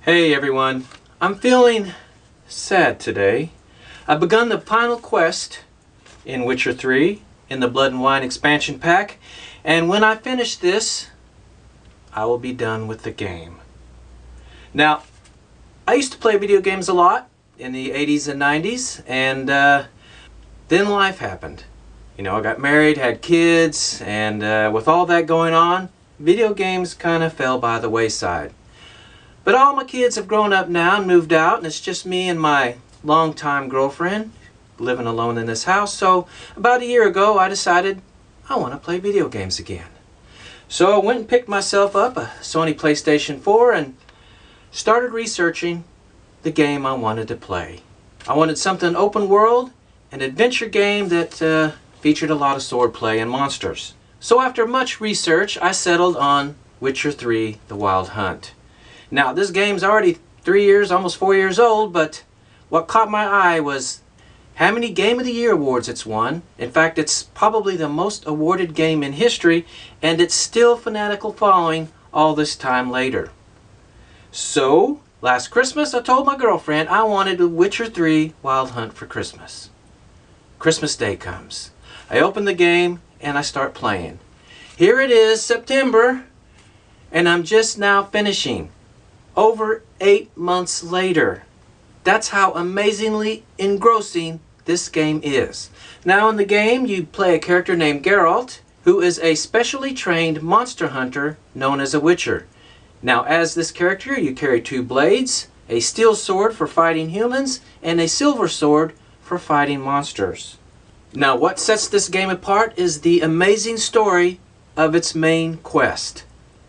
Hey everyone, I'm feeling sad today. I've begun the final quest in Witcher 3 in the Blood and Wine expansion pack, and when I finish this, I will be done with the game. Now, I used to play video games a lot in the 80s and 90s, and then life happened. You know, I got married, had kids, and with all that going on, video games kind of fell by the wayside. But all my kids have grown up now and moved out, and it's just me and my longtime girlfriend living alone in this house. So about a year ago, I decided I want to play video games again. So I went and picked myself up a Sony PlayStation 4 and started researching the game I wanted to play. I wanted something open world, an adventure game that featured a lot of swordplay and monsters. So after much research, I settled on Witcher 3: The Wild Hunt. Now, this game's already 3 years, almost 4 years old, but what caught my eye was how many Game of the Year awards it's won. In fact, it's probably the most awarded game in history, and it's still fanatical following all this time later. So, last Christmas, I told my girlfriend I wanted a Witcher 3 Wild Hunt for Christmas. Christmas Day comes. I open the game, and I start playing. Here it is, September, and I'm just now finishing. Over 8 months later. That's how amazingly engrossing this game is. Now in the game you play a character named Geralt, who is a specially trained monster hunter known as a Witcher. Now as this character you carry 2 blades, a steel sword for fighting humans, and a silver sword for fighting monsters. Now what sets this game apart is the amazing story of its main quest.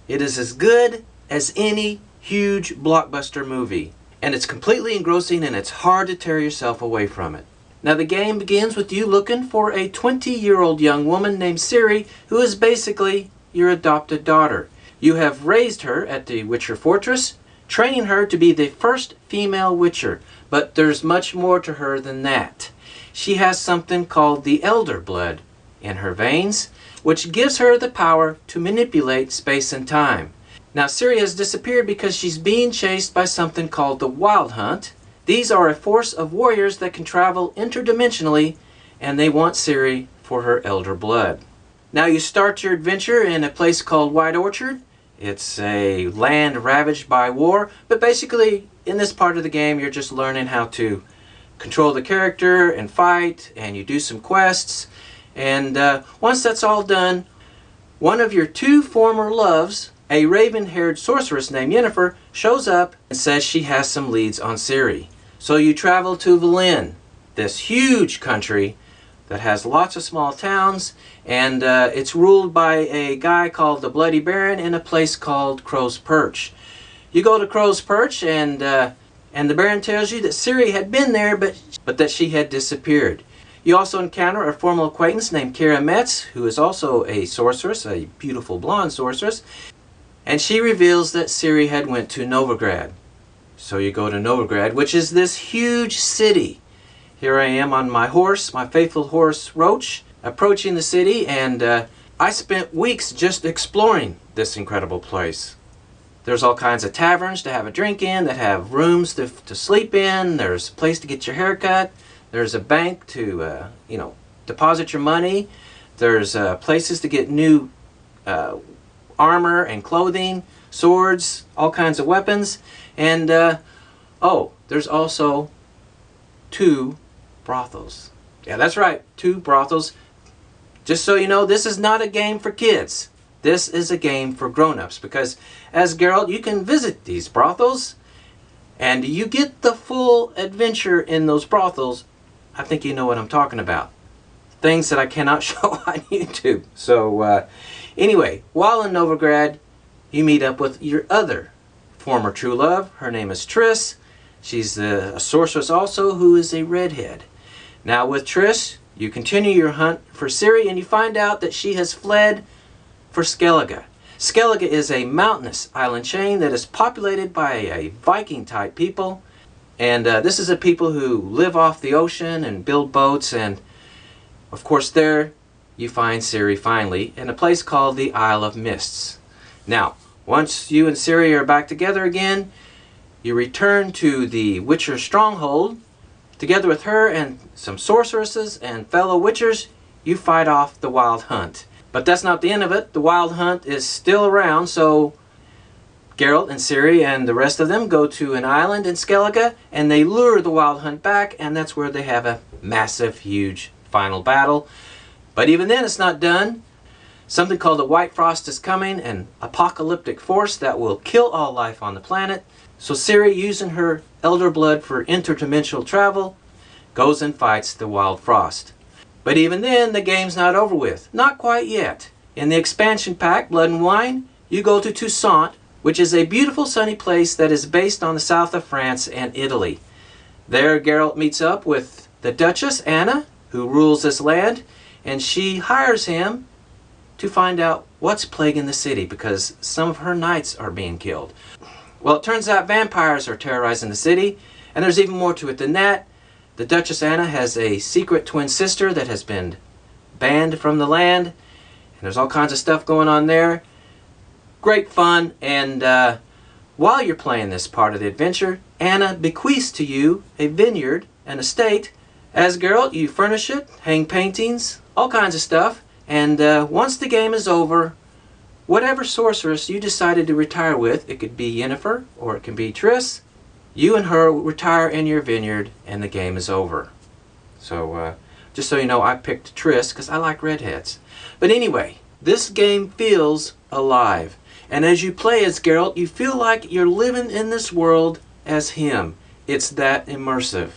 It is as good as any huge blockbuster movie, and it's completely engrossing and it's hard to tear yourself away from it. Now the game begins with you looking for a 20-year-old young woman named Ciri, who is basically your adopted daughter. You have raised her at the Witcher Fortress, training her to be the first female Witcher, but there's much more to her than that. She has something called the Elder Blood in her veins, which gives her the power to manipulate space and time. Now Ciri has disappeared because she's being chased by something called the Wild Hunt. These are a force of warriors that can travel interdimensionally, and they want Ciri for her elder blood. Now you start your adventure in a place called White Orchard. It's a land ravaged by war, but basically in this part of the game you're just learning how to control the character and fight, and you do some quests. And once that's all done, one of your 2 former loves, a raven-haired sorceress named Yennefer, shows up and says she has some leads on Ciri. So you travel to Valin, this huge country that has lots of small towns, and it's ruled by a guy called the Bloody Baron in a place called Crow's Perch. You go to Crow's Perch, and the Baron tells you that Ciri had been there, but that she had disappeared. You also encounter a former acquaintance named Kira Metz, who is also a sorceress, a beautiful blonde sorceress. And she reveals that Ciri had went to Novigrad. So you go to Novigrad, which is this huge city. Here I am on my horse, my faithful horse Roach, approaching the city, and I spent weeks just exploring this incredible place. There's all kinds of taverns to have a drink in, that have rooms to sleep in. There's a place to get your hair cut. There's a bank to deposit your money. There's places to get new armor and clothing, swords, all kinds of weapons, and there's also 2 brothels. Yeah, that's right, 2 brothels. Just so you know, this is not a game for kids. This is a game for grown-ups, because as Geralt, you can visit these brothels, and you get the full adventure in those brothels. I think you know what I'm talking about. Things that I cannot show on YouTube. So, anyway, while in Novigrad, you meet up with your other former true love. Her name is Triss. She's a sorceress also, who is a redhead. Now with Triss, you continue your hunt for Ciri, and you find out that she has fled for Skellige. Skellige is a mountainous island chain that is populated by a Viking-type people. And this is a people who live off the ocean and build boats, and of course there you find Ciri finally in a place called the Isle of Mists. Now, once you and Ciri are back together again, you return to the Witcher stronghold. Together with her and some sorceresses and fellow Witchers, you fight off the Wild Hunt. But that's not the end of it. The Wild Hunt is still around, so Geralt and Ciri and the rest of them go to an island in Skellige, and they lure the Wild Hunt back, and that's where they have a massive, huge final battle. But even then, it's not done. Something called the White Frost is coming, an apocalyptic force that will kill all life on the planet. So Ciri, using her Elder Blood for interdimensional travel, goes and fights the Wild Frost. But even then, the game's not over with. Not quite yet. In the expansion pack, Blood and Wine, you go to Toussaint, which is a beautiful sunny place that is based on the south of France and Italy. There, Geralt meets up with the Duchess, Anna, who rules this land, and she hires him to find out what's plaguing the city because some of her knights are being killed. Well, it turns out vampires are terrorizing the city, and there's even more to it than that. The Duchess Anna has a secret twin sister that has been banned from the land, and there's all kinds of stuff going on there. Great fun, and while you're playing this part of the adventure, Anna bequeaths to you a vineyard, an estate. As Geralt, you furnish it, hang paintings, all kinds of stuff, and once the game is over, whatever sorceress you decided to retire with, it could be Yennefer or it can be Triss, you and her retire in your vineyard and the game is over. So just so you know, I picked Triss because I like redheads. But anyway, this game feels alive. And as you play as Geralt, you feel like you're living in this world as him. It's that immersive.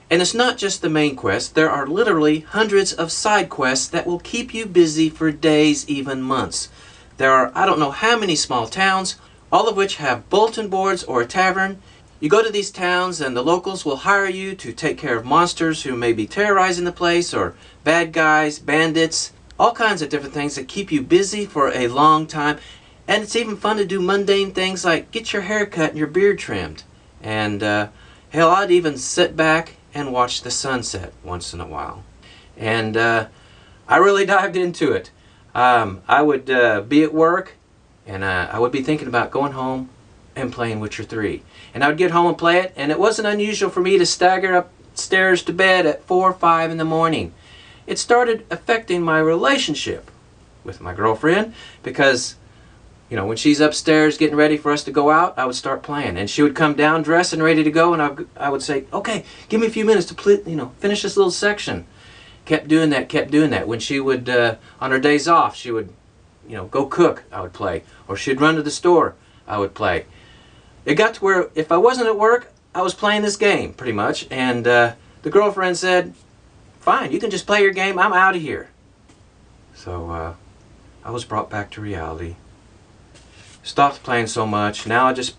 And it's not just the main quest. There are literally hundreds of side quests that will keep you busy for days, even months. There are I don't know how many small towns, all of which have bulletin boards or a tavern. You go to these towns and the locals will hire you to take care of monsters who may be terrorizing the place, or bad guys, bandits, all kinds of different things that keep you busy for a long time. And it's even fun to do mundane things like get your hair cut and your beard trimmed. And hell, I'd even sit back and watch the sunset once in a while. And I really dived into it. I would be at work and I would be thinking about going home and playing Witcher 3. And I would get home and play it, and it wasn't unusual for me to stagger upstairs to bed at 4 or 5 in the morning. It started affecting my relationship with my girlfriend because, you know, when she's upstairs getting ready for us to go out, I would start playing. And she would come down dressed and ready to go, and I would say, okay, give me a few minutes to finish this little section. Kept doing that. When she would, on her days off, she would, go cook, I would play. Or she'd run to the store, I would play. It got to where if I wasn't at work, I was playing this game, pretty much. And the girlfriend said, fine, you can just play your game, I'm out of here. So I was brought back to reality. Stopped playing so much. Now I just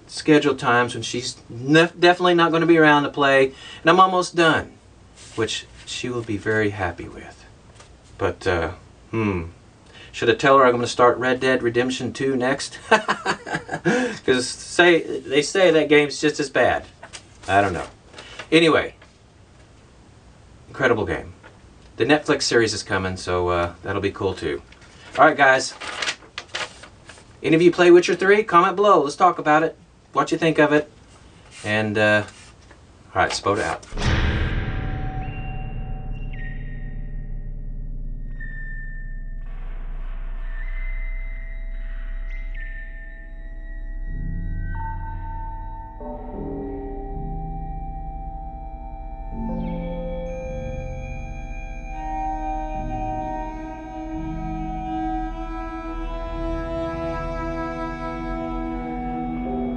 schedule times when she's definitely not going to be around to play. And I'm almost done, which she will be very happy with. But, should I tell her I'm going to start Red Dead Redemption 2 next? Because they say that game's just as bad. I don't know. Anyway, incredible game. The Netflix series is coming, so that'll be cool too. Alright guys, any of you play Witcher 3? Comment below, let's talk about it, what you think of it. And, alright, Spoda out.